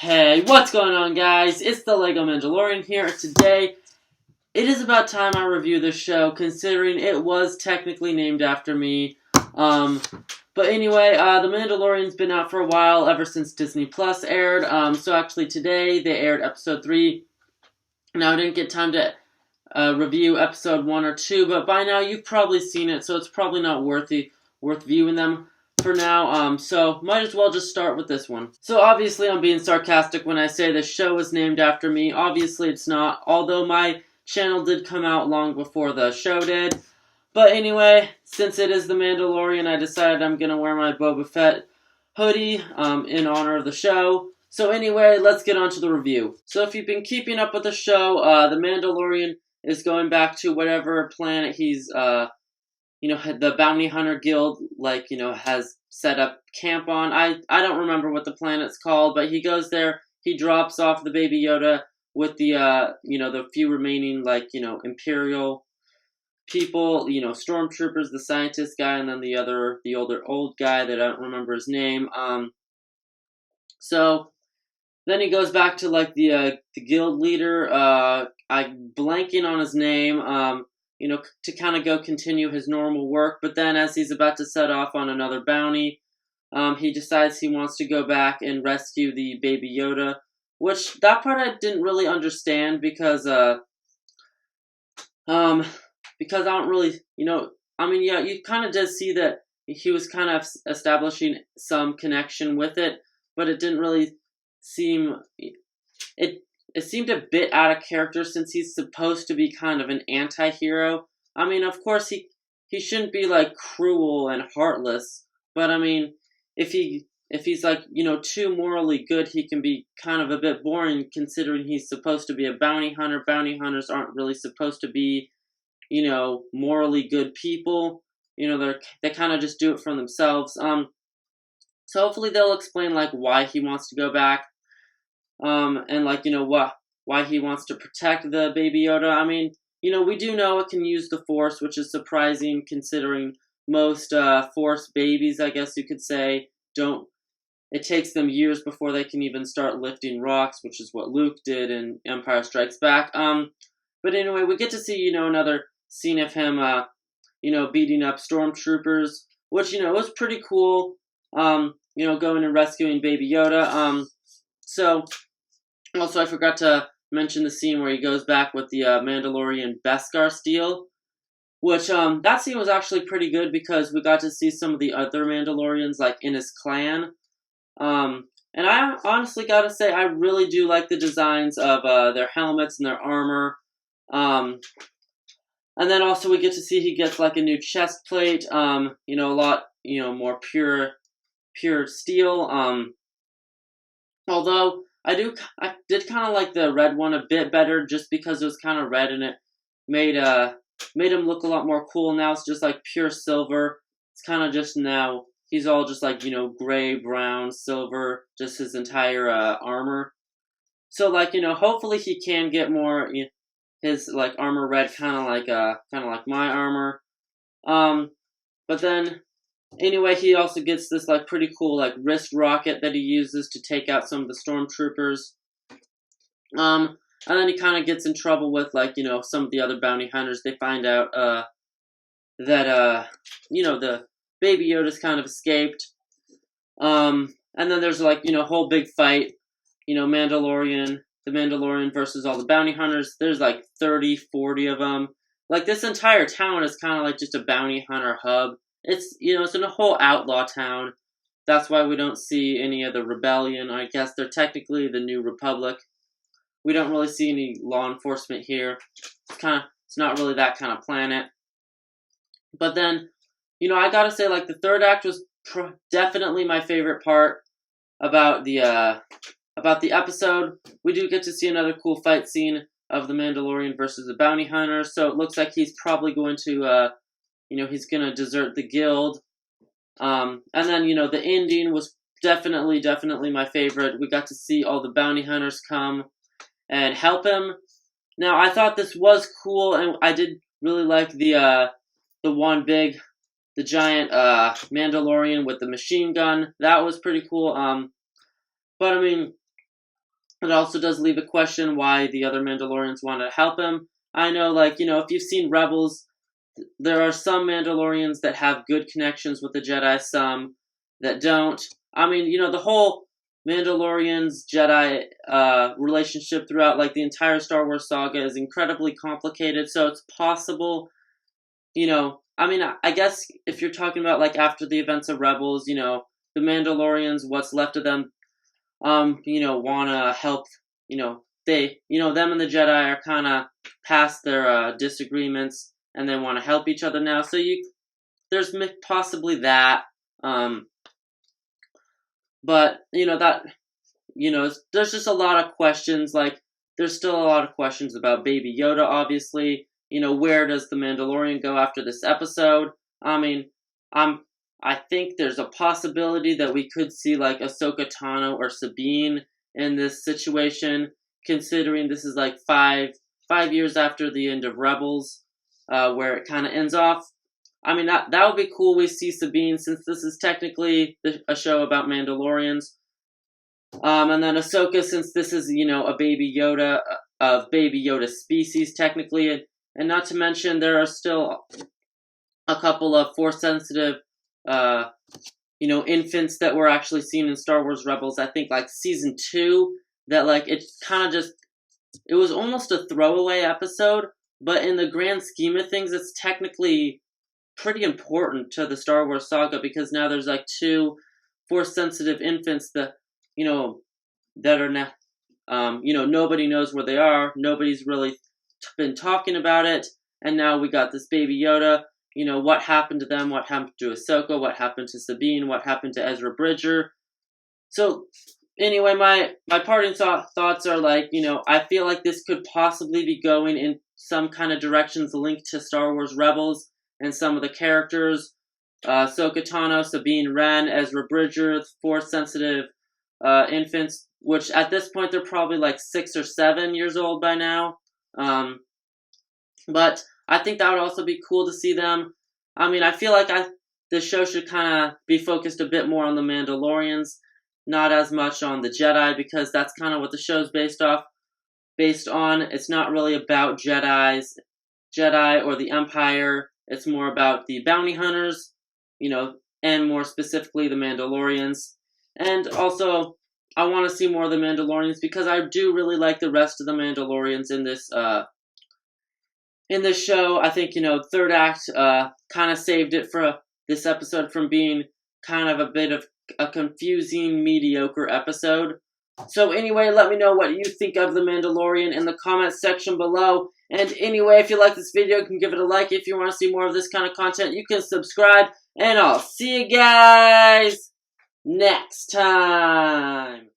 Hey, what's going on, guys? It's the Lego Mandalorian here. Today, it is about time I review this show, considering it was technically named after me. Um, but anyway, The Mandalorian's been out for a while, ever since Disney Plus aired. So actually today, they aired episode 3. Now, I didn't get time to review episode 1 or 2, but by now you've probably seen it, so it's probably not worth viewing them for now, so might as well just start with this one. So obviously I'm being sarcastic when I say the show is named after me. Obviously it's not, although my channel did come out long before the show did. But anyway, since it is The Mandalorian, I decided I'm gonna wear my Boba Fett hoodie in honor of the show. So anyway, let's get on to the review. So if you've been keeping up with the show, The Mandalorian is going back to whatever planet he's the bounty hunter guild, has set up camp on. I don't remember what the planet's called, but he goes there, he drops off the baby Yoda with the few remaining, Imperial people, stormtroopers, the scientist guy, and then the older old guy that I don't remember his name. So then he goes back to, the guild leader, I'm blanking on his name, to kind of go continue his normal work. But then as he's about to set off on another bounty, he decides he wants to go back and rescue the baby Yoda, which that part I didn't really understand because I don't really, yeah, you kind of did see that he was kind of establishing some connection with it, but it didn't really seem, it seemed a bit out of character since he's supposed to be kind of an anti-hero. I mean, of course, he shouldn't be, cruel and heartless, but, I mean, if he's, too morally good, he can be kind of a bit boring considering he's supposed to be a bounty hunter. Bounty hunters aren't really supposed to be, morally good people. They kind of just do it for themselves. So hopefully they'll explain, why he wants to go back. And why he wants to protect the baby Yoda. I mean, we do know it can use the Force, which is surprising considering most Force babies, I guess you could say, don't. It takes them years before they can even start lifting rocks, which is what Luke did in Empire Strikes Back. But anyway, we get to see another scene of him beating up stormtroopers, which was pretty cool. Going and rescuing baby Yoda. So. Also, I forgot to mention the scene where he goes back with the Mandalorian Beskar steel, which that scene was actually pretty good because we got to see some of the other Mandalorians in his clan. And I honestly gotta say I really do like the designs of their helmets and their armor. And then also we get to see he gets a new chest plate. A lot more pure steel. Although I did kind of like the red one a bit better just because it was kind of red and it made him look a lot more cool. Now it's just pure silver. It's kind of just now he's all just gray, brown, silver, just his entire armor. So hopefully he can get more his armor red, kind of like my armor. But then. Anyway, he also gets this pretty cool wrist rocket that he uses to take out some of the stormtroopers. And then he kind of gets in trouble with some of the other bounty hunters. They find out that the baby Yoda's kind of escaped. And then there's a whole big fight. The Mandalorian versus all the bounty hunters. There's 30, 40 of them. This entire town is kind of just a bounty hunter hub. It's in a whole outlaw town. That's why we don't see any of the rebellion. I guess they're technically the New Republic. We don't really see any law enforcement here. It's not really that kind of planet. But then, I gotta say, the third act was definitely my favorite part about the episode. We do get to see another cool fight scene of the Mandalorian versus the bounty hunter. So it looks like he's probably going to he's going to desert the guild. And then, the ending was definitely my favorite. We got to see all the bounty hunters come and help him. Now, I thought this was cool, and I did really like the giant Mandalorian with the machine gun. That was pretty cool. But, I mean, It also does leave a question why the other Mandalorians want to help him. I know, like, if you've seen Rebels, there are some Mandalorians that have good connections with the Jedi, some that don't. I mean, the whole Mandalorians Jedi relationship throughout like the entire Star Wars saga is incredibly complicated. So it's possible, I mean, I guess if you're talking about like after the events of Rebels, the Mandalorians, what's left of them, wanna help. Them and the Jedi are kind of past their disagreements, and they want to help each other now. So there's possibly that. But there's just a lot of questions. Like, there's still a lot of questions about Baby Yoda. Obviously, where does the Mandalorian go after this episode? I mean, I think there's a possibility that we could see like Ahsoka Tano or Sabine in this situation, considering this is like five years after the end of Rebels, where it kind of ends off. I mean, that would be cool. We see Sabine, since this is technically a show about Mandalorians. And then Ahsoka, since this is, a Baby Yoda, of Baby Yoda species, technically. And not to mention, there are still a couple of Force-sensitive, infants that were actually seen in Star Wars Rebels, I think, like, Season 2, that, like, it kind of just, it was almost a throwaway episode, but in the grand scheme of things, it's technically pretty important to the Star Wars saga, because now there's, like, 2 Force-sensitive infants that, that are now, nobody knows where they are, nobody's really been talking about it, and now we got this Baby Yoda. What happened to them, what happened to Ahsoka, what happened to Sabine, what happened to Ezra Bridger. So, anyway, my parting thoughts are like, I feel like this could possibly be going in some kind of directions linked to Star Wars Rebels and some of the characters. Ahsoka Tano, Sabine Wren, Ezra Bridger, Force-sensitive infants, which at this point they're probably like 6 or 7 years old by now. But I think that would also be cool to see them. I mean, I feel like the show should kind of be focused a bit more on the Mandalorians, not as much on the Jedi, because that's kind of what the show's based on. It's not really about Jedi or the Empire. It's more about the bounty hunters, and more specifically the Mandalorians. And also, I want to see more of the Mandalorians, because I do really like the rest of the Mandalorians in this show. I think, third act kind of saved it for this episode from being kind of a bit of a confusing, mediocre episode. So anyway, let me know what you think of The Mandalorian in the comments section below. And anyway, if you like this video, you can give it a like. If you want to see more of this kind of content, you can subscribe. And I'll see you guys next time.